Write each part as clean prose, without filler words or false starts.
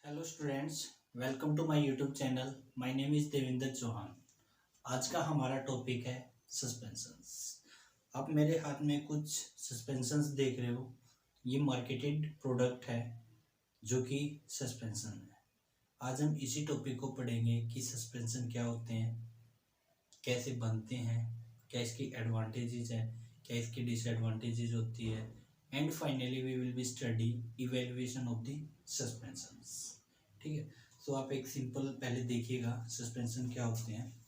Hello students, welcome to my YouTube channel. My name is Devendra Chauhan. आज का हमारा topic है सस्पेंशंस। आप मेरे हाथ में कुछ सस्पेंशंस देख रहे हो। ये मार्केटेड प्रोडक्ट है जो कि सस्पेंशन है। आज हम इसी टॉपिक को पढ़ेंगे कि सस्पेंशन क्या होते हैं, कैसे बनते हैं, क्या इसकी एडवांटेजेस हैं, क्या इसकी डिसएडवांटेजेस होती है, and finally we will be study evaluation of the suspensions. ठीक है, तो आप एक सिंपल पहले देखिएगा सस्पेंशन क्या होते हैं।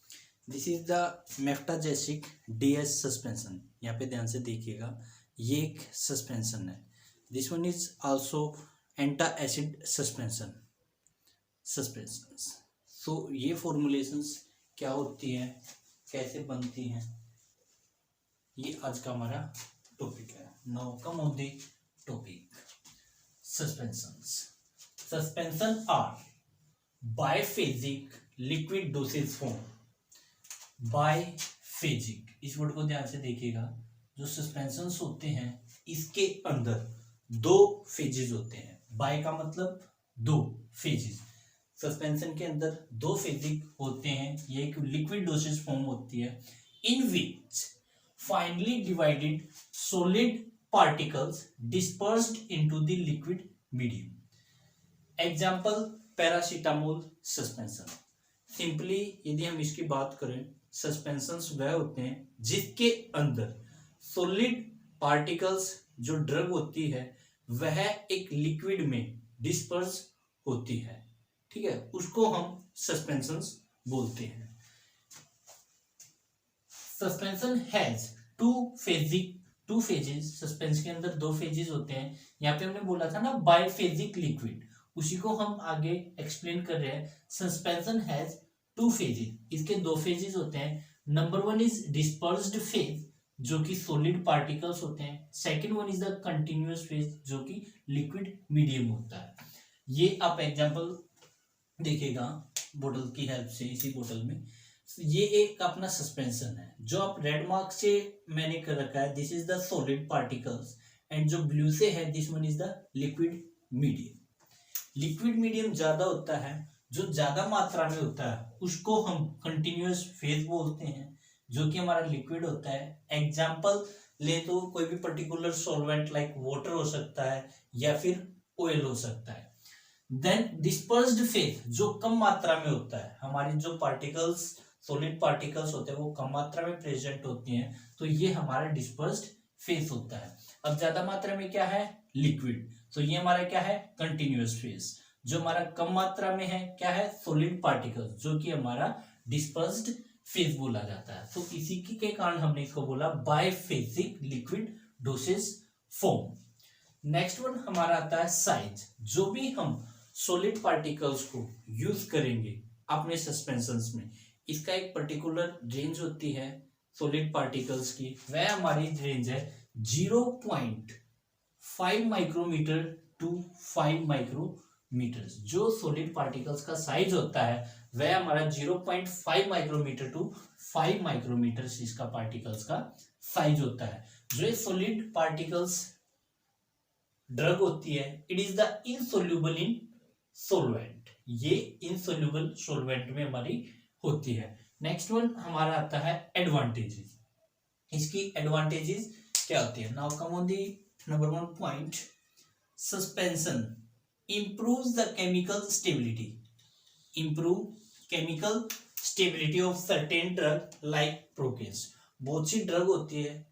This is the Meftagesic DS suspension. यहाँ पे ध्यान से देखिएगा, ये एक सस्पेंशन है। This one is also antacid suspensions. So ये फॉर्मुलेशंस क्या होती हैं, कैसे बनती हैं, ये आज का हमारा टॉपिक है। Now come on the topic suspensions. Suspension are biphasic liquid dosage form। biphasic, इस वर्ड को ध्यान से देखिएगा। जो सस्पेंशंस होते हैं इसके अंदर दो फेजेस होते हैं। बाय का मतलब दो, फेजेस। सस्पेंशन के अंदर दो फेजिक होते हैं। ये एक लिक्विड डोसेज फॉर्म होती है in which finely divided solid particles dispersed into the liquid medium. Example paracetamol suspension. Simply यदि हम इसकी बात करें, सस्पेंशंस वह होते हैं जिसके अंदर सॉलिड पार्टिकल्स, जो ड्रग होती है वह एक लिक्विड में डिस्पर्स होती है। ठीक है, उसको हम सस्पेंशंस बोलते हैं। Suspension has two phases. Suspension के अंदर दो फेजेस होते हैं। यहाँ पे हमने बोला था ना बाइफेजिक लिक्विड, उसी को हम आगे एक्सप्लेन कर रहे हैं। सस्पेंशन हैज टू फेजेस, इसके दो फेजेस होते हैं। Number one is dispersed phase, जो कि सॉलिड पार्टिकल्स होते हैं। Second one is the continuous phase, जो कि लिक्विड मीडियम होता है। ये आप एग्जांपल देखिएगा बोतल की हेल्प से। इसी बोतल में ये एक अपना सस्पेंशन है। जो आप रेड मार्क से मैंने कर रखा है, this is the solid particles, and जो ब्लू से है this one is the liquid medium. Liquid medium ज्यादा होता है, जो ज्यादा मात्रा में होता है उसको हम कंटिन्यूअस फेज बोलते हैं, जो कि हमारा लिक्विड होता है। एग्जांपल ले तो कोई भी पर्टिकुलर सॉल्वेंट लाइक वाटर हो सकता है या फिर ऑयल हो सकता है। देन डिस्पर्स्ड फेज, जो कम मात्रा में होता है। हमारी जो पार्टिकल्स, सॉलिड पार्टिकल्स होते हैं वो कम मात्रा में प्रेजेंट होती हैं, तो ये हमारा डिस्पर्स्ड फेज होता है। अब ज्यादा मात्रा में क्या है, लिक्विड, तो ये हमारा क्या है, कंटिन्यूअस फेज। जो हमारा कम मात्रा में है क्या है, सॉलिड पार्टिकल्स, जो कि हमारा डिस्पर्स्ड फेज बोला जाता है। तो इसी के कारण हमने इसको बोला biphasic liquid dosage form. Next one हमारा आता है साइज। जो भी हम सॉलिड पार्टिकल्स को यूज करेंगे अपने सस्पेंशंस में, इसका एक पर्टिकुलर रेंज होती है सॉलिड पार्टिकल्स की। वह हमारी रेंज है 0.5 माइक्रोमीटर टू 5 माइक्रोमीटर। जो सॉलिड पार्टिकल्स का साइज होता है वह हमारा 0.5 माइक्रोमीटर टू 5 माइक्रोमीटर इसका पार्टिकल्स का साइज होता है। जो सॉलिड पार्टिकल्स ड्रग होती है, it is the insoluble in solvent. ये इनसोल्यूबल सोलवेंट में हमारी होती है। नेक्स्ट वन हमारा आता है एडवांटेजेस। इसकी एडवांटेजेस क्या होती है। Now come on the number one point, suspension improves the chemical stability। improve chemical stability of certain drug like procaines। बहुत सी ड्रग होती है,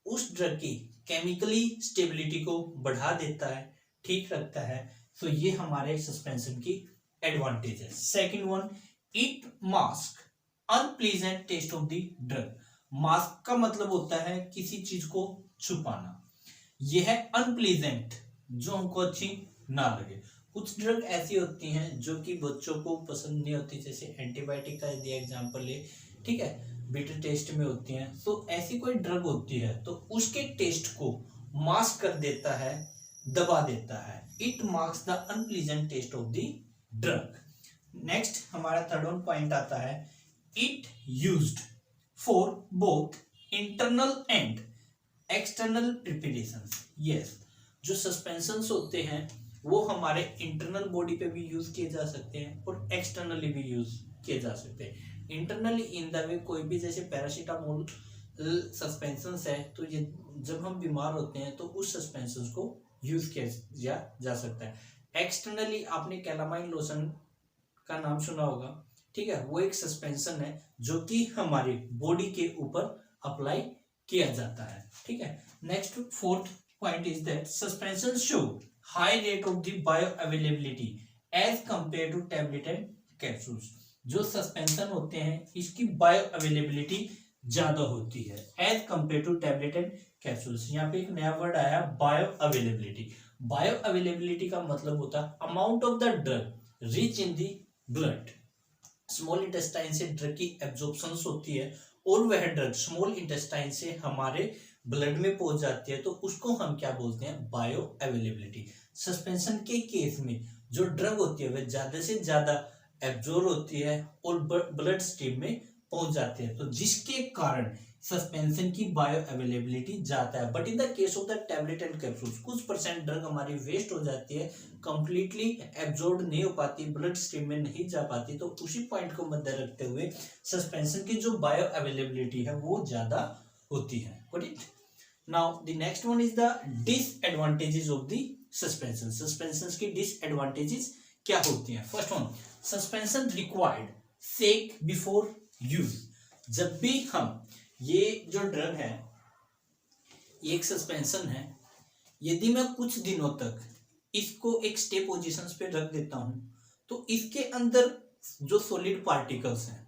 उस ड्रग की केमिकली स्टेबिलिटी को बढ़ा देता है, ठीक रखता है। तो ये हमारे सस्पेंशन की एडवांटेज है। Second one, it mask unpleasant taste of the drug. Mask का मतलब होता है किसी चीज को छुपाना। यह है अनप्लीजेंट, जो हमको अच्छी ना लगे। कुछ ड्रग ऐसी होती हैं जो कि बच्चों को पसंद नहीं होती, जैसे एंटीबायोटिक का यदि एग्जांपल ले, ठीक है, बिटर टेस्ट में होती हैं। तो ऐसी कोई ड्रग होती है तो उसके टेस्ट को मास्क कर देता है, दबा देता है। It marks the unpleasant taste of the drug. Next हमारा थर्ड वन पॉइंट आता है, it used for both internal and external preparations. Yes, जो सस्पेंशंस होते हैं वो हमारे इंटरनल बॉडी पे भी यूज किए जा सकते हैं और एक्सटर्नली भी यूज किए जा सकते हैं। इंटरनली इन द वे कोई भी जैसे पैरासीटामोल सस्पेंशन है, तो ये जब हम बीमार होते हैं तो उस सस्पेंशन को यूज किया जा सकता है। एक्सटर्नली आपने कैलामाइन लोशन का नाम सुना होगा, ठीक है, वो एक सस्पेंशन है जो कि हमारी बॉडी के ऊपर अप्लाई किया जाता है, ठीक है। Next fourth point is that suspension show high rate of the bioavailability as compare to tablet and capsules. जो सस्पेंशन होते हैं इसकी बायो अवेलेबिलिटी ज्यादा होती है as compare to tablet and capsules. यहाँ पे एक नया वर्ड आया, बायो अवेलेबिलिटी। बायो अवेलेबिलिटी का मतलब होता है amount of the drug rich in the blood. Small intestine से ड्रग की एब्जॉर्प्शन होती है और वह ड्रग स्मॉल इंटेस्टाइन से हमारे ब्लड में पहुंच जाती है, तो उसको हम क्या बोलते हैं, बायो अवेलेबिलिटी। सस्पेंशन के केस में जो ड्रग होती है वह ज्यादा से ज्यादा एब्जॉर्ब होती है और ब्लड स्ट्रीम में पहुंच जाती है, तो जिसके कारण सस्पेंशन की बायो अवेलेबिलिटी जाता है। But in the case of the tablet and capsules कुछ परसेंट ड्रग हमारी वेस्ट हो जाती है, कंप्लीटली एब्जॉर्ब नहीं हो पाती, ब्लड स्ट्रीम में नहीं जा पाती, तो उसी पॉइंट को मद्दे रखते हुए सस्पेंशन की जो बायो अवेलेबिलिटी है वो ज्यादा होती है। Got it? Now the next one is the disadvantages of the suspension. Suspension की डिसएडवांटेजेस क्या होती हैं? First one, suspension required shake before use. जब भी हम ये जो ड्रग है, ये एक सस्पेंशन है, यदि मैं कुछ दिनों तक इसको एक स्टे पोजीशंस पे रख देता हूं तो इसके अंदर जो सॉलिड पार्टिकल्स हैं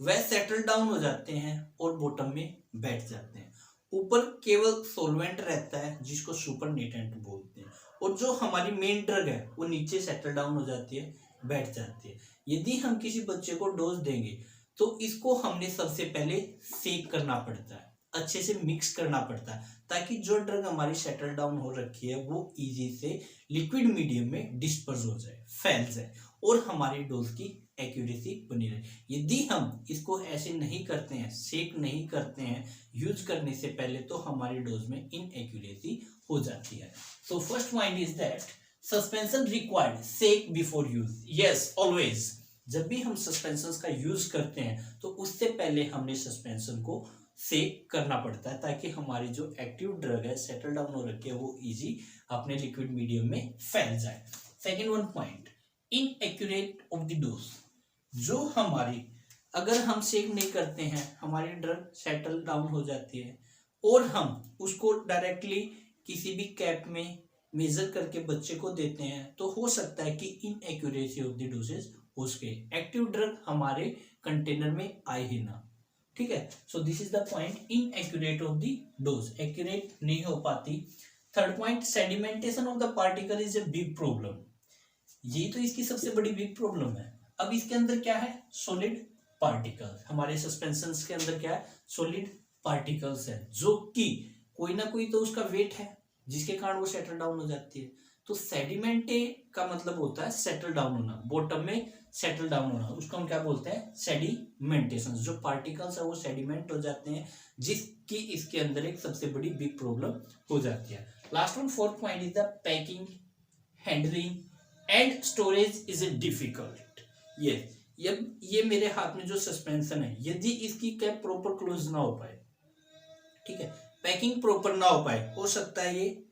वह सेटल डाउन हो जाते हैं और बॉटम में बैठ जाते हैं। ऊपर केवल सॉल्वेंट रहता है जिसको सुपरनेटेंट बोलते हैं, और जो हमारी मेन ड्रग है वो नीचे सेटल डाउन हो जाती है, बैठ जाती है। यदि हम किसी बच्चे को डोज देंगे तो इसको हमने सबसे पहले सेक करना पड़ता है, अच्छे से मिक्स करना पड़ता है, ताकि जो ड्रग हमारी सेटल डाउन हो रखी है वो इजी से लिक्विड मीडियम में डिस्पर्स हो जाए, फैल जाए और हमारी डोज की एक्यूरेसी बनी रहे। यदि हम इसको ऐसे नहीं करते हैं, सेक नहीं करते हैं यूज करने से पहले, तो हमारी डोज में इनएक्यूरेसी हो जाती है। So first point is that suspension required shake before use. Yes, always जब भी हम सस्पेंशन का यूज करते हैं तो उससे पहले हमने सस्पेंशन को सेक करना पड़ता है, ताकि हमारी जो एक्टिव ड्रग है सेटल डाउन हो रखी है वो इजी अपने लिक्विड मीडियम में फैल जाए। Second one point, inaccurate of the dose. जो हमारी, अगर हम सेक नहीं करते हैं हमारी ड्रग सेटल डाउन हो जाती है और हम उसको डायरेक्टली किसी भी कैप में मेजर करके बच्चे को देते हैं, तो हो सकता है कि इनएक्यूरेसी ऑफ द डोजेज हो सके, एक्टिव ड्रग हमारे कंटेनर में आए ही ना, ठीक है। सो this is the point, inaccurate of the dose, accurate नहीं हो पाती। Third point, sedimentation of the particle is a big problem. ये तो इसकी सबसे बड़ी बिग प्रॉब्लम है। अब इसके अंदर क्या है, सॉलिड पार्टिकल्स। हमारे सस्पेंशंस के अंदर क्या है, सॉलिड पार्टिकल्स है, जो कि कोई ना कोई तो उसका वेट है जिसके कारण वो सेटल डाउन हो जाती है। तो सेडिमेंटे का मतलब होता है सेटल डाउन होना, बॉटम में सेटल डाउन होना, उसको हम क्या बोलते हैं, सेडिमेंटेशन। जो पार्टिकल्स है वो सेडिमेंट हो जाते हैं, जिसकी इसके अंदर एक सबसे बड़ी बिग प्रॉब्लम हो जाती है। Last one, fourth point is the packing, handling and storage is a difficult. ये मेरे हाथ में जो सस्पेंशन है, यदि इसकी कैप प्रॉपर क्लोज ना हो पाए, ठीक है, पैकिंग प्रॉपर ना हो पाए, हो सकता है ये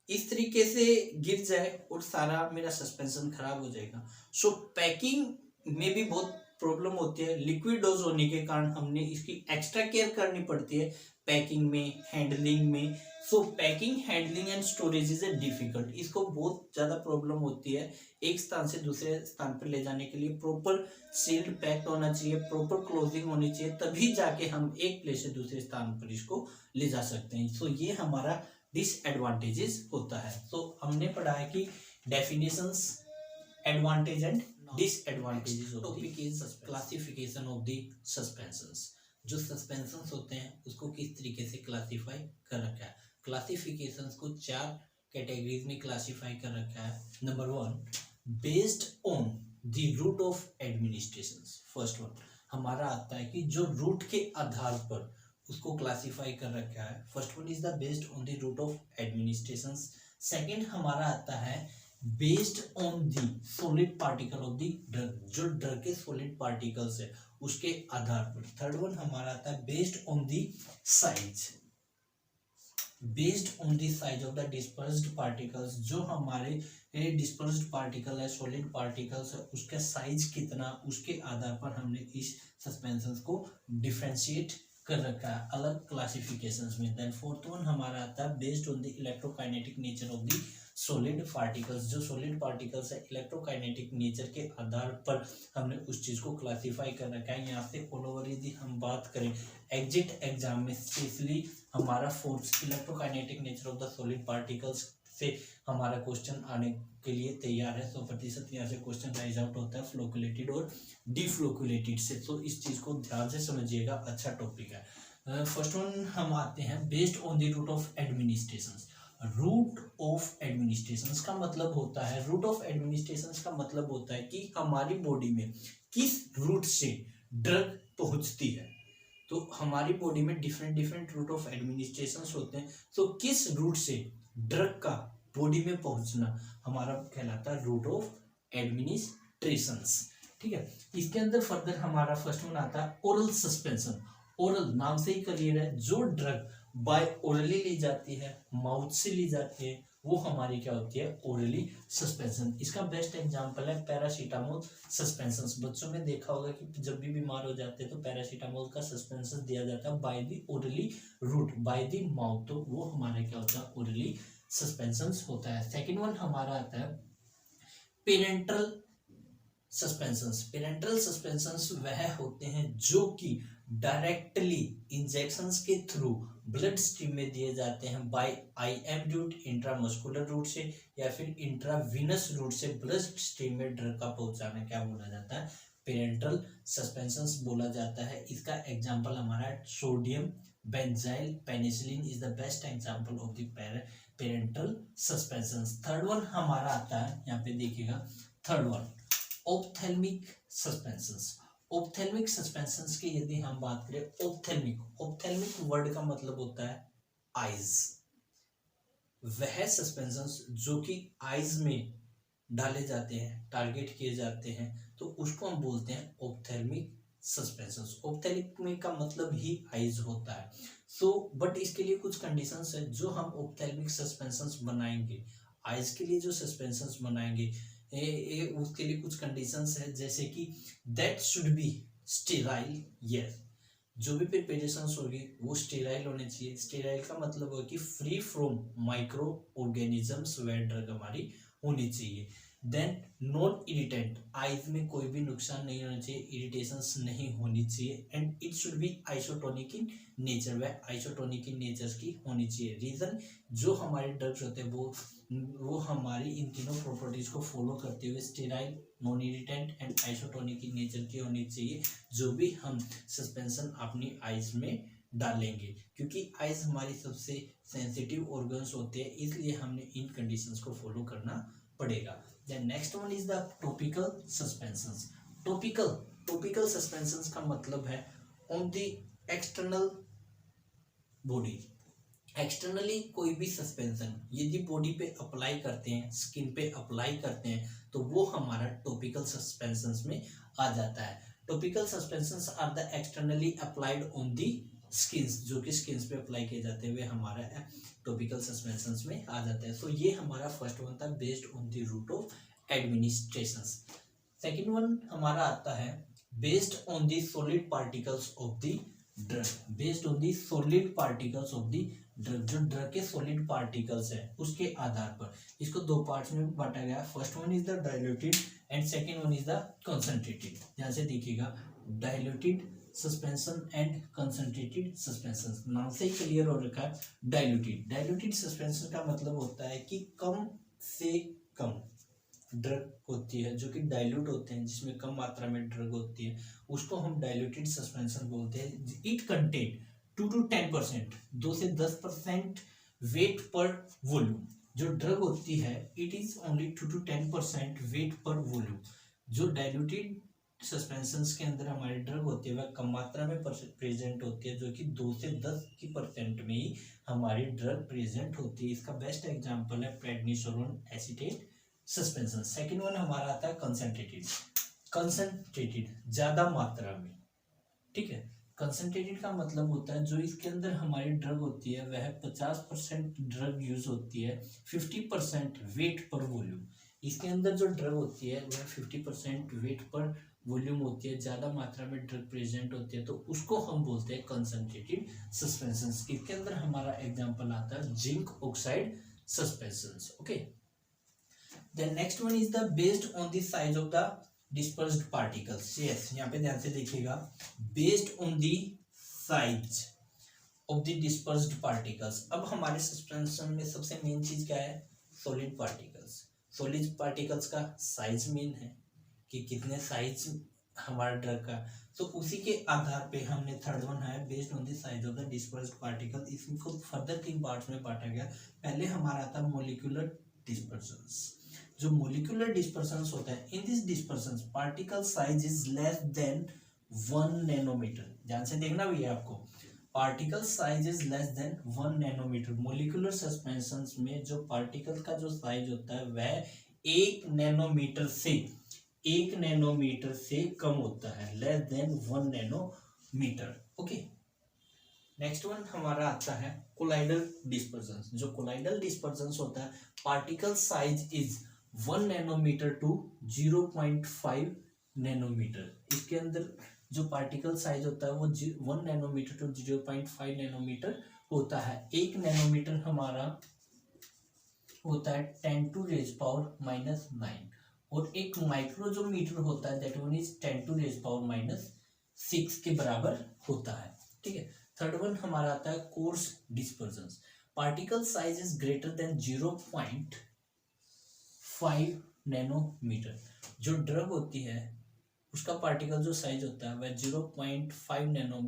इस तरीके से गिर जाए और सारा मेरा सस्पेंशन खराब हो जाएगा। सो पैकिंग में भी बहुत प्रॉब्लम होती है। लिक्विड डोज होने के कारण हमने इसकी एक्स्ट्रा केयर करनी पड़ती है पैकिंग में, हैंडलिंग में। सो packing, handling and storage is a difficult. इसको बहुत ज्यादा प्रॉब्लम होती है एक स्थान से दूसरे स्थान पर ले जाने के लिए। प्रॉपर सील्ड पैक्ड होना चाहिए, प्रॉपर क्लोजिंग होनी चाहिए, तभी जाके हम एक प्लेस से दूसरे स्थान पर इसको ले जा सकते हैं। सो ये हमारा डिसएडवांटेजेस होता है। तो हमने पढ़ा है कि definitions, advantage and disadvantages of topic is classification of the suspensions. जो सस्पेंशंस होते हैं उसको किस तरीके से क्लासिफाई कर रखा है। क्लासिफिकेशंस को 4 कैटेगरीज में क्लासिफाई कर रखा है। Number 1, based on the route of administration. First one हमारा आता है कि जो रूट के आधार पर उसको क्लासिफाई कर रखा है। First one is the based on the route of administration. Second हमारा आता है based on the solid particle of the drug, जो ड्रग के सॉलिड पार्टिकल्स है उसके आधार पर। थर्ड वन हमारा आता है based on the size, based on the size of the dispersed particles, जो हमारे डिस्पर्स्ड पार्टिकल है सॉलिड पार्टिकल्स है उसका साइज कितना, उसके आधार पर हमने इस सस्पेंशन को डिफरेंशिएट कर रखा है अलग क्लासिफिकेशंस में। देन फोर्थ वन हमारा आता है based on the electrokinetic nature of the solid particles, जो सॉलिड पार्टिकल्स है इलेक्ट्रोकाइनेटिक नेचर के आधार पर हमने उस चीज को क्लासिफाई कर रखा है। यहाँ से ऑल ओवर यदि हम बात करें एग्जिट एग्जाम में स्पेशली हमारा force electrokinetic nature of the solid particles से हमारा क्वेश्चन आने के लिए तैयार है। 100% यहाँ से क्वेश्चन राइज आउट होता है फ्लोकुलेटेड और डिफ्लोकुलेटेड से, तो इस चीज को ध्यान से समझिएगा, अच्छा टॉपिक है। फर्स्ट वन हम आते हैं based on the route of administration. Route of administration का मतलब होता है, रूट ऑफ एडमिनिस्ट्रेशन का मतलब होता है कि हमारी बॉडी में किस रूट से ड्रग पहुंचती है। तो हमारी बॉडी में different different route of administration होते हैं, तो किस रूट से ड्रग का बॉडी में पहुंचना हमारा कहलाता है रूट ऑफ एडमिनिस्ट्रेशन। ठीक है, इसके अंदर फर्दर हमारा फर्स्ट वन आता है ओरल सस्पेंशन। ओरल नाम से ही क्लियर है, जो ड्रग बाय ओरली ली जाती है, माउथ से ली जाती है, वो हमारी क्या होती है ओरली सस्पेंशन। इसका बेस्ट एग्जांपल है पैरासीटामोल सस्पेंशन। बच्चों में देखा होगा कि जब भी बीमार हो जाते हैं तो पैरासीटामोल का सस्पेंशन दिया जाता है by the orally route, by the mouth, तो वो हमारे क्या होता है ओरली सस्पेंशन होता है। सेकेंड वन हमारा आता है पेरेंटल सस्पेंशंस। पेरेंटल सस्पेंशंस वह होते हैं जो कि डायरेक्टली इंजेक्शंस के थ्रू ब्लड स्ट्रीम में दिए जाते हैं by IM route, intramuscular route से या फिर इंट्रावीनस रूट से ब्लड स्ट्रीम में ड्रग का पहुंचाना क्या बोला जाता है पेरेंटल सस्पेंशंस बोला जाता है। इसका एग्जांपल हमारा sodium benzyl penicillin is the best example of the parental suspensions. Third one हमारा आता है, यहाँ पे देखिएगा third one ophthalmic suspensions. Ophthalmic suspensions की यदि हम बात करें, ऑप्थेल्मिक वर्ड का मतलब होता है आईज। वह सस्पेंशंस जो कि आईज में डाले जाते हैं, टारगेट किए जाते हैं, तो उसको हम बोलते हैं ऑप्थेल्मिक सस्पेंशंस। ऑप्थेल्मिक का मतलब ही आईज होता है। सो बट इसके लिए कुछ कंडीशंस है जो हम ऑप्थेल्मिक सस्पेंशंस बनाएंगे, आईज के लिए जो सस्पेंशंस बनाएंगे उसके लिए कुछ कंडीशंस है, जैसे कि that should be sterile. Yes, जो भी प्रिपरेशंस होगी वो स्टेराइल होने चाहिए। स्टेराइल का मतलब है कि फ्री फ्रॉम माइक्रो ऑर्गेनिजम्स वह ड्रग हमारी होनी चाहिए। देन नॉन इरिटेंट, आईज में कोई भी नुकसान नहीं होना चाहिए, इरिटेशंस नहीं होनी चाहिए। And it should be isotonic in nature, वह आइसोटोनिक इन नेचर की होनी चाहिए। रीजन, जो हमारे ड्रग्स होते हैं वो हमारी इन तीनों प्रॉपर्टीज को फॉलो करते हुए sterile, non irritant and isotonic in nature की होनी चाहिए, जो भी हम सस्पेंशन अपनी आईज में डालेंगे। क्योंकि आईज हमारी सबसे सेंसिटिव ऑर्गन्स होते हैं, इसलिए हमने इन कंडीशंस को फॉलो करना पड़ेगा। Then next one is the topical suspensions. Topical suspensions का मतलब है on the external body. Externally कोई भी सस्पेंशन यदि बॉडी पे अप्लाई करते हैं, स्किन पे अप्लाई करते हैं, तो वो हमारा टॉपिकल सस्पेंशंस में आ जाता है। Topical suspensions are the externally applied on the skins, जो कि स्किन्स पे अप्लाई किए जाते हैं वे हमारा टॉपिकल सस्पेंशंस में आ जाता है। सो ये हमारा फर्स्ट वन था based on the route of administration. Second one हमारा आता है based on the solid particles of the drug. Based on the solid particles of the drug, जो ड्रग के सॉलिड पार्टिकल्स है उसके आधार पर इसको दो पार्ट्स में बांटा गया। First one is the diluted and second one is the concentrated. ध्यान से देखिएगा, diluted suspension and concentrated suspension, नाम से ही क्लियर हो रखा है। डाइल्यूटेड सस्पेंशन का मतलब होता है कि कम से कम ड्रग होती है, जो कि डाइल्यूट होते हैं, जिसमें कम मात्रा में ड्रग होती है, उसको हम डाइल्यूटेड सस्पेंशन बोलते हैं। इट कंटेन 2 to 10%, 2 से 10% वेट पर वॉल्यूम। जो ड्रग होती है it is only 2 to 10% weight per volume. जो डाइल्यूटेड सस्पेंशंस के अंदर हमारी ड्रग होती है वह कम मात्रा में प्रेजेंट होती है, जो कि 2 से 10% में ही हमारी ड्रग प्रेजेंट होती है। इसका बेस्ट एग्जांपल है prednisolone acetate suspension. Second one हमारा आता है कंसंट्रेटेड। कंसंट्रेटेड ज्यादा मात्रा में, ठीक है। कंसंट्रेटेड का मतलब होता है जो इसके अंदर हमारी ड्रग होती है वह 50% ड्रग यूज होती है 50% वेट पर वॉल्यूम। इसके अंदर जो ड्रग होती है वह 50% वेट पर वॉल्यूम होती है, ज्यादा मात्रा में ड्रग प्रेजेंट होती है, तो उसको हम बोलते हैं कंसंट्रेटेड सस्पेंशंस। इसके अंदर हमारा एग्जांपल आता है zinc oxide suspensions. Okay, then next one is the based on the size of the dispersed particles. Yes, यहाँ पे ध्यान से देखिएगा, based on the size of the dispersed particles. अब हमारे सस्पेंशन में सबसे मेन चीज क्या है? Solid particles. सॉलिड पार्टिकल्स का साइज मेन है कि कितने साइज हमारा ड्रग का, तो उसी के आधार पे हमने थर्ड वन है based on the size of the dispersed particle. इसको फर्दर 3 पार्ट्स में बांटा गया। पहले हमारा था मॉलिक्यूलर डिस्पर्शंस। जो मोलिकुलर डिस्पर्शंस होता है, in this dispersions particle size is less than 1 nanometre. ध्यान से देखना भी है आपको, particle size is less than 1 nanometre. Molecular suspensions में जो पार्टिकल का जो साइज होता है वह 1 नैनोमीटर से कम होता है, less than 1 nanometer. Okay, next one हमारा आता है कोलाइडल डिस्पर्शंस। जो कोलाइडल डिस्पर्शंस होता है, particle size is 1 nanometre to 0.5 nanometer. इसके अंदर जो पार्टिकल साइज होता है वो 1 नैनोमीटर टू 0.5 नैनोमीटर होता है। 1 नैनोमीटर हमारा होता है 10 टू रेज पावर माइनस 9, और एक माइक्रो जो मीटर होता है that one is 10 to raise power minus 6 के बराबर होता है, ठीक है। थर्ड वन हमारा आता है coarse dispersions. Particle size is greater than 0.5 nanometre. जो ड्रग होती है उसका पार्टिकल जो साइज होता है वह 0.5 नैनो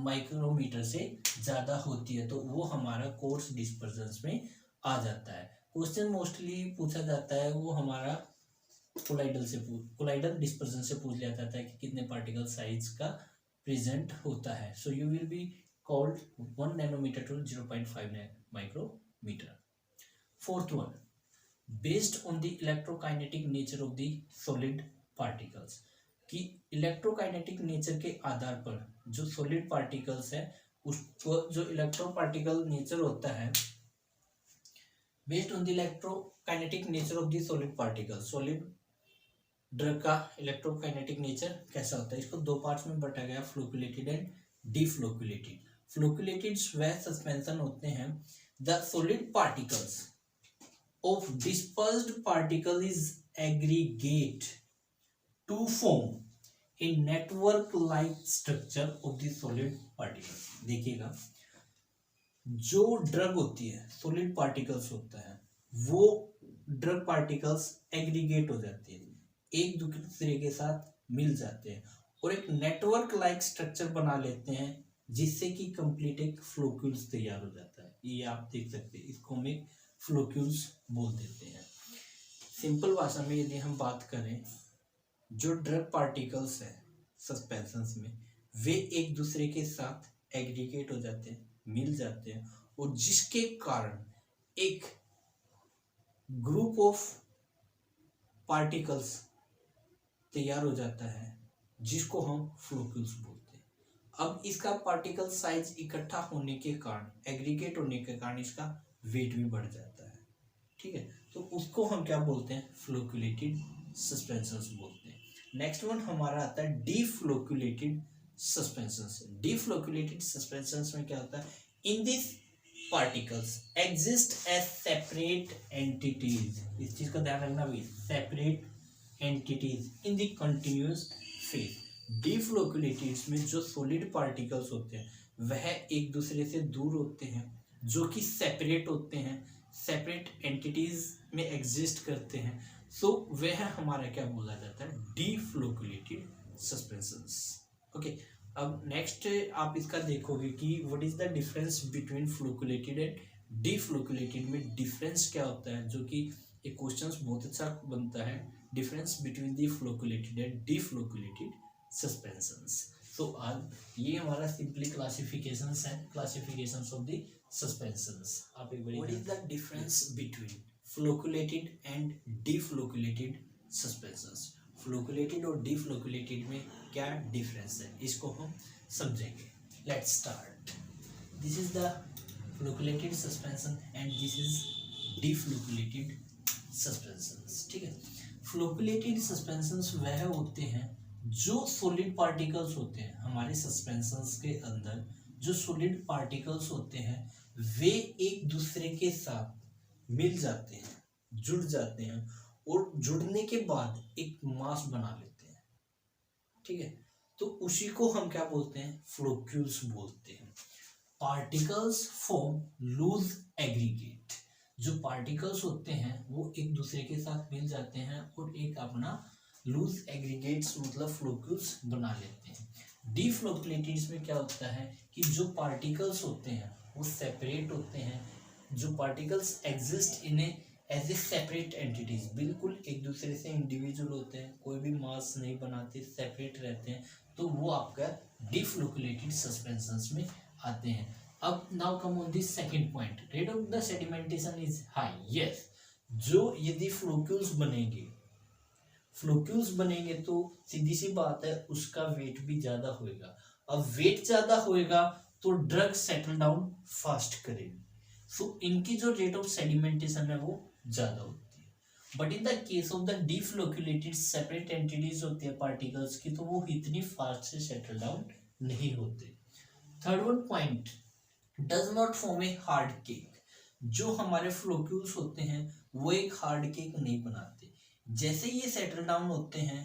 माइक्रोमीटर से ज़्यादा होती है, तो वो हमारा कोर्स डिस्पर्जन्स में आ जाता है। क्वेश्चन मोस्टली पूछा जाता है वो हमारा कोलाइडल डिस्पर्जन से पूछ लिया जाता है कि कितने पार्टिकल साइज का प्रेजेंट होता है। So you will be called 1 nanometre to 0.5 micrometre. Fourth one, based on the electrokinetic nature of the solid particles. कि इलेक्ट्रोकाइनेटिक नेचर के आधार पर जो सॉलिड पार्टिकल्स है उसको जो इलेक्ट्रोपार्टिकल नेचर होता है, based on the electrokinetic nature of the solid particle. Solid drug का इलेक्ट्रोकाइनेटिक नेचर कैसा होता है, इसको 2 पार्ट्स में बांटा गया, फ्लोकुलेटेड एंड डिफ्लोकुलेटेड। फ्लोकुलेटेड वह सस्पेंशन होते हैं the solid particles of dispersed particle is aggregate to form a network like structure of the solid particles। देखिएगा, जो ड्रग होती है सॉलिड पार्टिकल्स होता है वो ड्रग पार्टिकल्स एग्रीगेट हो जाती है, एक दूसरे के साथ मिल जाते हैं और एक नेटवर्क लाइक स्ट्रक्चर बना लेते हैं जिससे कि कंप्लीट एक फ्लोक्यूल्स तैयार हो जाता है। ये आप देख सकते हैं, इसको हम एक फ्लोक्यूल्स बोल देते हैं। सिंपल भाषा में यदि हम बात करें, जो ड्रग पार्टिकल्स हैं सस्पेंशंस में वे एक दूसरे के साथ एग्रीगेट हो जाते हैं, मिल जाते हैं, और जिसके कारण एक ग्रुप ऑफ पार्टिकल्स तैयार हो जाता है जिसको हम फ्लोक्यूल्स बोलते हैं। अब इसका पार्टिकल साइज इकट्ठा होने के कारण, एग्रीगेट होने के कारण इसका वेट भी बढ़ जाता है, ठीक है। तो उसको हम क्या बोलते हैं, फ्लोकुलेटेड सस्पेंशंस बोलते हैं। नेक्स्ट वन हमारा आता है डिफ्लोकुलेटेड सस्पेंशंस। डिफ्लोकुलेटेड सस्पेंशंस में क्या होता है, in this particles exist as separate entities. इस चीज का ध्यान रखना भी, separate entities in the continuous phase. Deflocculated में जो सॉलिड पार्टिकल्स होते हैं वह एक दूसरे से दूर होते हैं, जो कि सेपरेट होते हैं, सेपरेट एंटिटीज में एग्जिस्ट करते हैं। सो वह हमारा क्या बोला जाता है, डिफ्लोकुलेटेड सस्पेंशंस। ओके, अब नेक्स्ट आप इसका देखोगे कि what is the difference between flocculated and deflocculated में डिफरेंस क्या होता है, जो कि एक क्वेश्चंस बहुत अच्छा बनता है, difference between the flocculated and deflocculated suspensions. तो आज ये हमारा सिंपली क्लासिफिकेशंस है, क्लासिफिकेशंस ऑफ द सस्पेंशंस। आप एक बार what is the difference between flocculated and deflocculated suspensions. Flocculated और डीफ्लोकुलेटेड में क्या डिफरेंस है इसको हम समझेंगे। Let's start. This is the flocculated suspension and this is deflocculated suspensions. ठीक है, फ्लोकुलेटेड सस्पेंशंस वह होते हैं जो सॉलिड पार्टिकल्स होते हैं हमारे सस्पेंशंस के अंदर, जो सॉलिड पार्टिकल्स होते हैं वे एक दूसरे के साथ मिल जाते हैं, जुड़ जाते हैं और जुड़ने के बाद एक मास बना लेते हैं। ठीक है, तो उसी को हम क्या बोलते हैं, फ्लोक्यूल्स बोलते हैं। Particles form loose aggregate. जो पार्टिकल्स होते हैं वो एक दूसरे के साथ मिल जाते हैं और एक अपना लूज एग्रीगेट्स मतलब फ्लोक्यूल्स बना लेते हैं। डीफ्लोकुलेटेड्स में क्या होता है कि जो पार्टिकल्स होते हैं वो सेपरेट होते हैं। जो particles exist in as a separate entities, बिल्कुल एक दूसरे से इंडिविजुअल होते हैं, कोई भी मास नहीं बनाते, सेपरेट रहते हैं, तो वो आपका डीफ्लोकुलेटेड सस्पेंशंस में आते हैं। अब now come on this second point, rate of the sedimentation is high. Yes, जो यदि फ्लोक्यूल्स बनेंगे तो सीधी सी बात है उसका वेट भी ज्यादा होएगा। अब वेट ज्यादा होएगा तो ड्रग सेटल डाउन फास्ट करेगी, सो इनकी जो रेट ऑफ सेडिमेंटेशन है वो ज्यादा होती है। But in the case of the deflocculated separate entities होती है पार्टिकल्स की, तो वो इतनी फास्ट से सेटल डाउन नहीं होते। Third one point, does not form a hard cake. जो हमारे फ्लोक्यूल्स होते हैं वो एक हार्ड केक नहीं बनाते। जैसे ये सेटल डाउन होते हैं,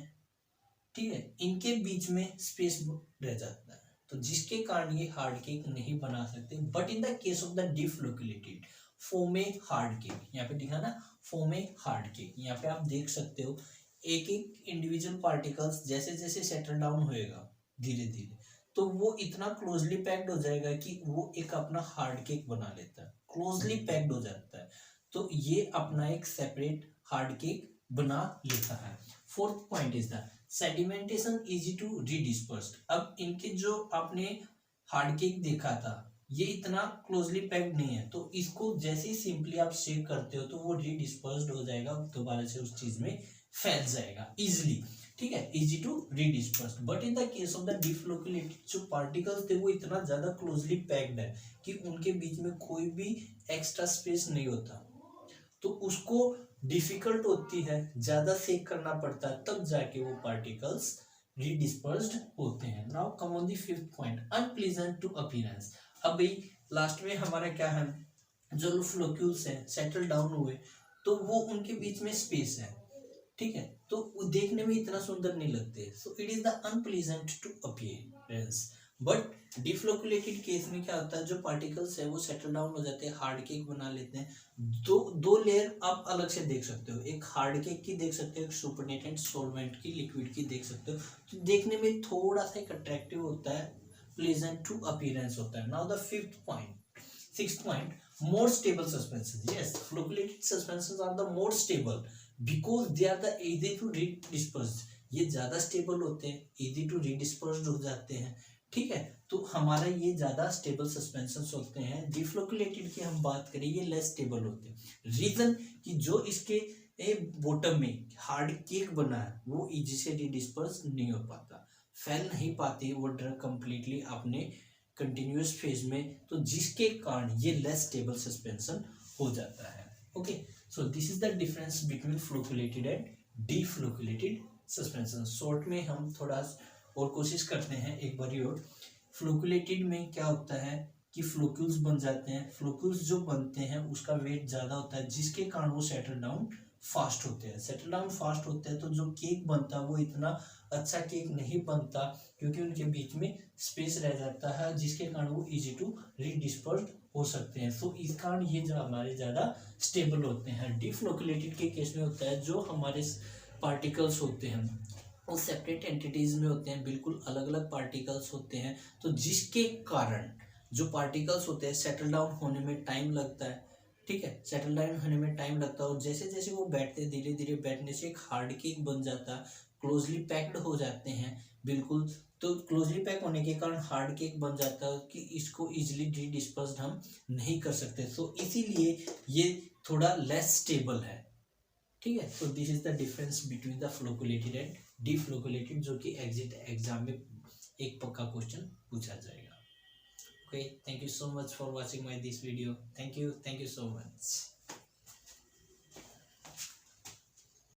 ठीक है, इनके बीच में स्पेस रह जाता है, तो जिसके कारण ये हार्ड केक नहीं बना सकते। But in the case of the deflocculated form a hard cake, यहाँ पे दिखा ना, फॉर्म ए हार्ड केक। यहाँ पे आप देख सकते हो एक एक इंडिविजुअल पार्टिकल्स जैसे जैसे सेटल डाउन होएगा धीरे धीरे, तो वो इतना क्लोजली पैक्ड हो जाएगा कि वो एक अपना हार्ड केक बना लेता है, क्लोजली पैक्ड हो जाता है, तो ये अपना एक सेपरेट हार्ड केक बना लेता है। Fourth point is the sedimentation easy to redispersed. अब इनके जो आपने हार्ड केक देखा था ये इतना क्लोजली पैक्ड नहीं है, तो इसको जैसे ही सिंपली आप शेक करते हो तो वो रीडिस्पर्स्ड हो जाएगा, दोबारा से उस चीज में फैल जाएगा इजिली। ठीक है, easy to redispersed. But in the case of the deflocculated जो पार्टिकल्स थे वो इतना ज्यादा क्लोजली पैक्ड है कि उनके बीच में कोई भी एक्स्ट्रा स्पेस नहीं होता, तो उसको डिफिकल्ट होती है, ज्यादा सेक करना पड़ता है, तब जाके वो पार्टिकल्स रीडिस्पर्स्ड होते हैं। Now come on the fifth point, unpleasant to appearance. अब भाई लास्ट में हमारा क्या है, जो फ्लोक्यूल्स हैं सेटल डाउन हुए तो वो उनके बीच में स्पेस है, ठीक है, तो वो देखने में इतना सुंदर नहीं लगते, so it is the unpleasant to appearance. But deflocculated case में क्या होता है, जो पार्टिकल्स है वो सेटल डाउन हो जाते हैं, हार्ड केक बना लेते हैं। दो लेयर आप अलग से देख सकते हो, एक हार्ड केक की देख सकते हो, एक सुपरनेटेंट सॉल्वेंट की, लिक्विड की देख सकते हो, तो देखने में थोड़ा सा एक अट्रैक्टिव होता है, प्लेजेंट टू अपीयरेंस होता है। Now the sixth point, more stable suspensions. Yes, flocculated suspensions are the more stable because they are the easy to redisperse. ये ज्यादा स्टेबल होते हैं, easy to redisperse हो जाते हैं, ठीक है, तो हमारा ये ज्यादा स्टेबल सस्पेंशंस होते हैं। डिफ्लोकुलेटेड की हम बात करें ये लेस स्टेबल होते हैं। रीजन कि जो इसके बॉटम में हार्ड केक बना है वो इजी से रिडिस्पर्स नहीं हो पाता, फैल नहीं पाती वो ड्रग कंप्लीटली अपने कंटिन्यूअस फेज में, तो जिसके कारण ये लेस स्टेबल सस्पेंशन हो जाता है। Okay, so this is the difference between flocculated and deflocculated suspension. Short में हम थोड़ा और कोशिश करते हैं एक बारी और। फ्लोकुलेटेड में क्या होता है कि फ्लोक्यूल्स बन जाते हैं, फ्लोक्यूल्स जो बनते हैं उसका वेट ज़्यादा होता है जिसके कारण वो सेटल डाउन फास्ट होते हैं। सेटल डाउन फास्ट होते हैं तो जो केक बनता है वो इतना अच्छा केक नहीं बनता क्योंकि उनके बीच में स्पेस रह जाता है जिसके कारण वो इजी टू रीडिस्पर्स हो सकते हैं। सो इस कारण ये जो हमारे ज़्यादा स्टेबल होते हैं। डिफ्लोकुलेटेड के केस में होता है जो हमारे पार्टिकल्स होते हैं वो सेपरेट एंटिटीज में होते हैं, बिल्कुल अलग अलग पार्टिकल्स होते हैं, तो जिसके कारण जो पार्टिकल्स होते हैं सेटल डाउन होने में टाइम लगता है, ठीक है, सेटल डाउन होने में टाइम लगता है और जैसे जैसे वो बैठते हैं धीरे धीरे बैठने से एक हार्ड केक बन जाता है, क्लोजली पैक्ड हो जाते हैं बिल्कुल, तो क्लोजली पैक होने के कारण हार्ड केक बन जाता है कि इसको इजीली डिस्पर्स्ड हम नहीं कर सकते। सो इसीलिए ये थोड़ा लेस स्टेबल है, ठीक है। तो this is the difference between the flocculated and deflocculated, जो कि एग्जाम में एक पक्का क्वेश्चन पूछा जाएगा। Okay, thank you so much for watching my this video. Thank you so much.